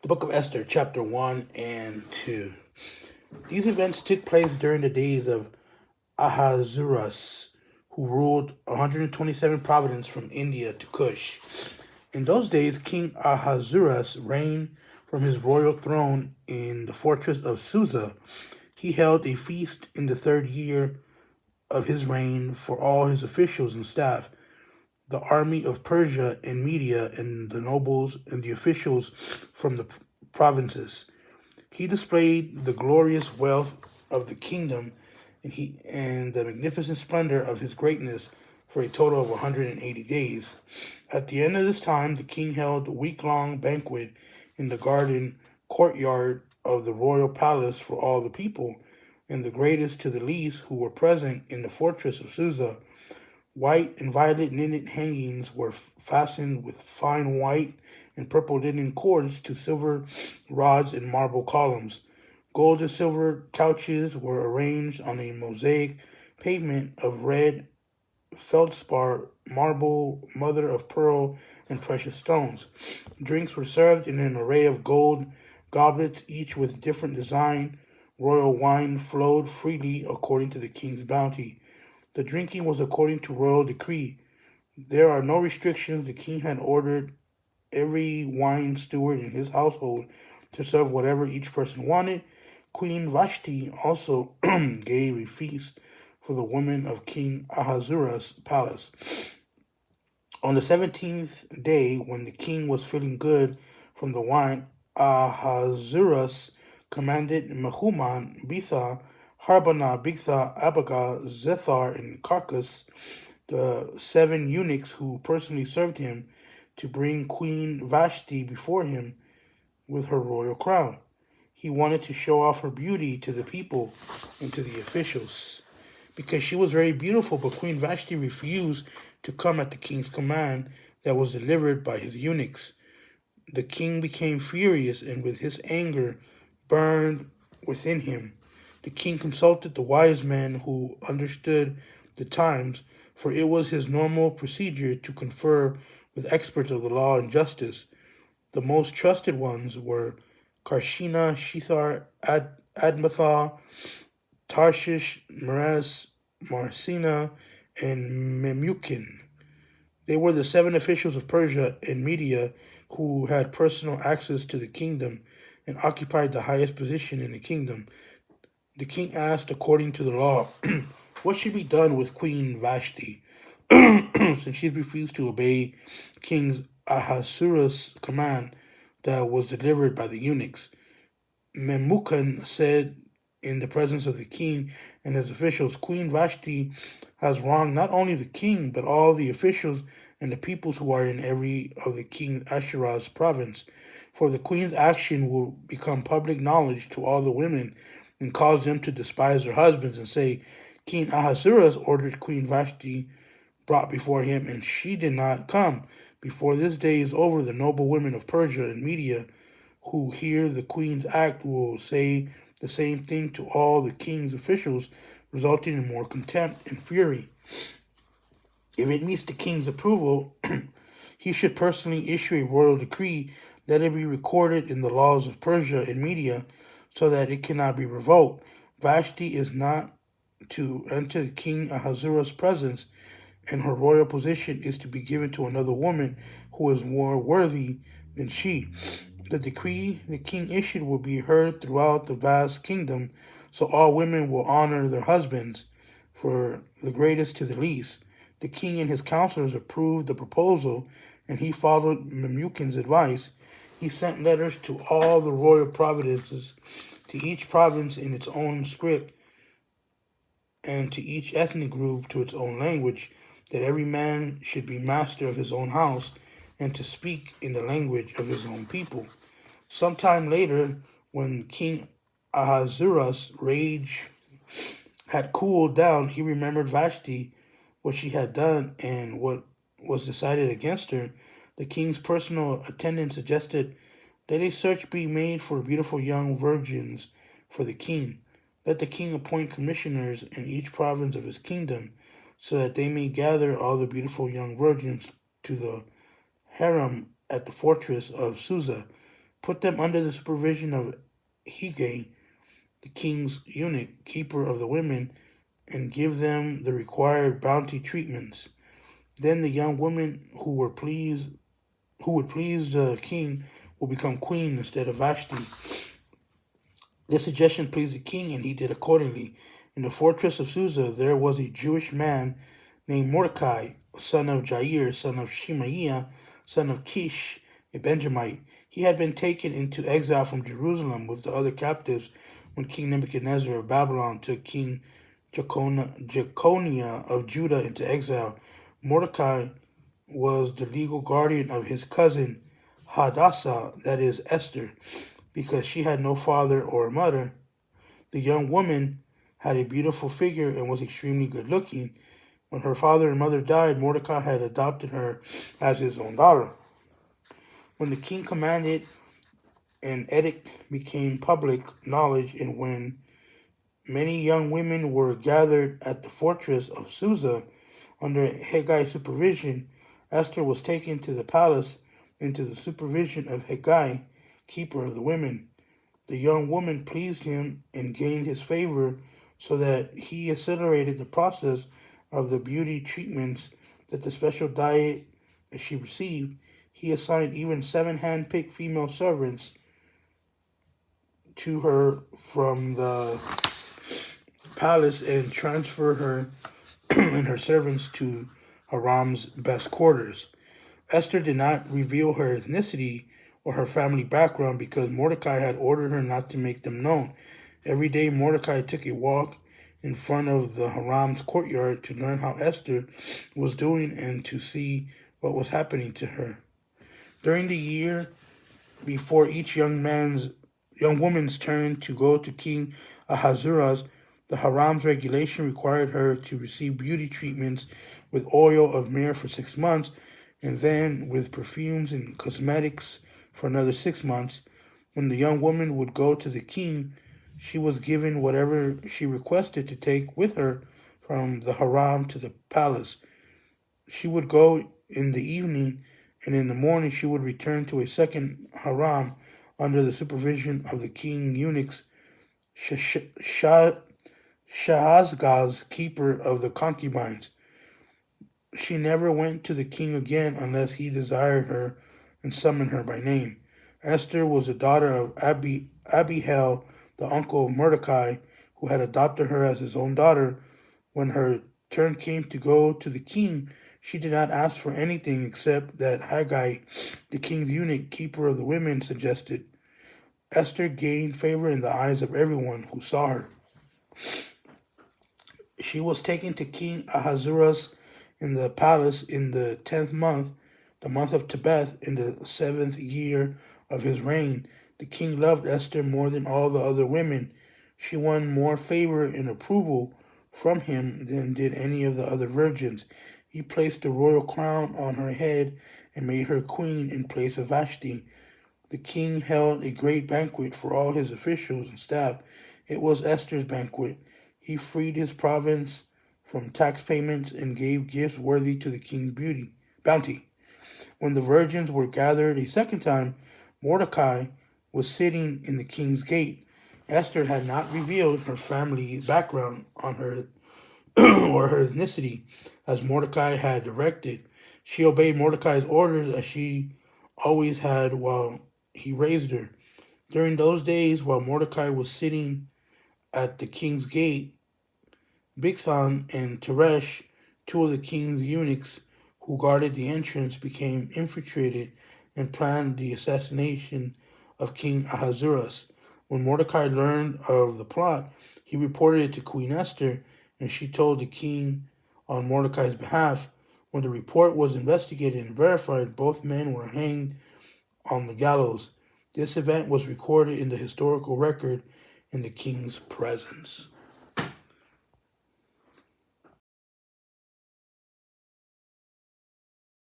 The book of Esther, chapter 1 and 2. These events took place during the days of Ahasuerus, who ruled 127 provinces from India to Kush. In those days, King Ahasuerus reigned from his royal throne in the fortress of Susa. He held a feast in the third year of his reign for all his officials and staff, the army of Persia and Media, and the nobles and the officials from the provinces. He displayed the glorious wealth of the kingdom and the magnificent splendor of his greatness for a total of 180 days. At the end of this time, the king held a week-long banquet in the garden courtyard of the royal palace for all the people, and the greatest to the least who were present in the fortress of Susa. White and violet linen hangings were fastened with fine white and purple linen cords to silver rods and marble columns. Gold and silver couches were arranged on a mosaic pavement of red feldspar, marble, mother of pearl, and precious stones. Drinks were served in an array of gold goblets, each with different design. Royal wine flowed freely according to the king's bounty. The drinking was according to royal decree. There are no restrictions. The king had ordered every wine steward in his household to serve whatever each person wanted. Queen Vashti also gave a feast for the women of King Ahasuerus' palace. On the 17th day, when the king was feeling good from the wine, Ahasuerus commanded Mehuman, Bitha, Harbana, Bigtha, Abaga, Zethar, and Carcass, the 7 eunuchs who personally served him, to bring Queen Vashti before him with her royal crown. He wanted to show off her beauty to the people and to the officials, because she was very beautiful, but Queen Vashti refused to come at the king's command that was delivered by his eunuchs. The king became furious, and with his anger burned within him. The king consulted the wise men who understood the times, for it was his normal procedure to confer with experts of the law and justice. The most trusted ones were Karshina, Shethar, Admatha, Tarshish, Meres, Marcina, and Memucan. They were the 7 officials of Persia and Media who had personal access to the kingdom and occupied the highest position in the kingdom. The king asked, according to the law, what should be done with Queen Vashti, since she refused to obey King Ahasuerus' command that was delivered by the eunuchs. Memucan said in the presence of the king and his officials, Queen Vashti has wronged not only the king, but all the officials and the peoples who are in every of the king Asherah's province. For the queen's action will become public knowledge to all the women and cause them to despise their husbands and say, King Ahasuerus ordered Queen Vashti brought before him, and she did not come. Before this day is over, the noble women of Persia and Media who hear the queen's act will say the same thing to all the king's officials, resulting in more contempt and fury. If it meets the king's approval, he should personally issue a royal decree that it be recorded in the laws of Persia and Media so that it cannot be revoked. Vashti is not to enter King Ahasuerus' presence, and her royal position is to be given to another woman who is more worthy than she. The decree the king issued will be heard throughout the vast kingdom, so all women will honor their husbands, for the greatest to the least. The king and his counselors approved the proposal, and he followed Memucan's advice. He sent letters to all the royal provinces, to each province in its own script, and to each ethnic group to its own language, that every man should be master of his own house and to speak in the language of his own people. Sometime later, when King Ahasuerus' rage had cooled down, he remembered Vashti, what she had done, and what was decided against her. The king's personal attendant suggested that a search be made for beautiful young virgins for the king. Let the king appoint commissioners in each province of his kingdom, so that they may gather all the beautiful young virgins to the harem at the fortress of Susa. put them under the supervision of Hegai, the king's eunuch, keeper of the women, and give them the required bounty treatments. Then the young women who would please the king will become queen instead of Vashti. This suggestion pleased the king, and he did accordingly. In the fortress of Susa there was a Jewish man named Mordecai, son of Jair, son of Shemaiah, son of Kish, a Benjamite. He had been taken into exile from Jerusalem with the other captives when King Nebuchadnezzar of Babylon took King Jeconiah of Judah into exile. Mordecai was the legal guardian of his cousin Hadassah, that is, Esther, because she had no father or mother. The young woman had a beautiful figure and was extremely good looking. When her father and mother died, Mordecai had adopted her as his own daughter. When the king commanded, an edict became public knowledge, and when many young women were gathered at the fortress of Susa under Hagai's supervision, Esther was taken to the palace into the supervision of Hegai, keeper of the women. The young woman pleased him and gained his favor, so that he accelerated the process of the beauty treatments that the special diet that she received. He assigned even 7 hand-picked female servants to her from the palace and transferred her and her servants to Hiram's best quarters. Esther did not reveal her ethnicity or her family background because Mordecai had ordered her not to make them known. Every day Mordecai took a walk in front of the Hiram's courtyard to learn how Esther was doing and to see what was happening to her. During the year before each young woman's turn to go to King Ahasuerus, the Hiram's regulation required her to receive beauty treatments with oil of myrrh for 6 months, and then with perfumes and cosmetics for another 6 months. When the young woman would go to the king, she was given whatever she requested to take with her from the Hiram to the palace. She would go in the evening, and in the morning she would return to a second Hiram under the supervision of the king eunuchs, Shahazgaz, keeper of the concubines. She never went to the king again unless he desired her and summoned her by name. Esther was the daughter of Abihail, the uncle of Mordecai, who had adopted her as his own daughter. When her turn came to go to the king, she did not ask for anything except that Hegai, the king's eunuch, keeper of the women, suggested. Esther gained favor in the eyes of everyone who saw her. She was taken to King Ahasuerus in the palace in the 10th month, the month of Tebeth, in the 7th year of his reign. The king loved Esther more than all the other women. She won more favor and approval from him than did any of the other virgins. He placed the royal crown on her head and made her queen in place of Vashti. The king held a great banquet for all his officials and staff. It was Esther's banquet. He freed his province from tax payments and gave gifts worthy to the king's bounty. When the virgins were gathered a second time, Mordecai was sitting in the king's gate. Esther had not revealed her family background on her or her ethnicity, as Mordecai had directed. She obeyed Mordecai's orders as she always had while he raised her. During those days, while Mordecai was sitting at the king's gate, Bigthan and Teresh, 2 of the king's eunuchs who guarded the entrance, became infiltrated and planned the assassination of King Ahasuerus. When Mordecai learned of the plot, he reported it to Queen Esther, and she told the king on Mordecai's behalf. When the report was investigated and verified, both men were hanged on the gallows. This event was recorded in the historical record in the king's presence.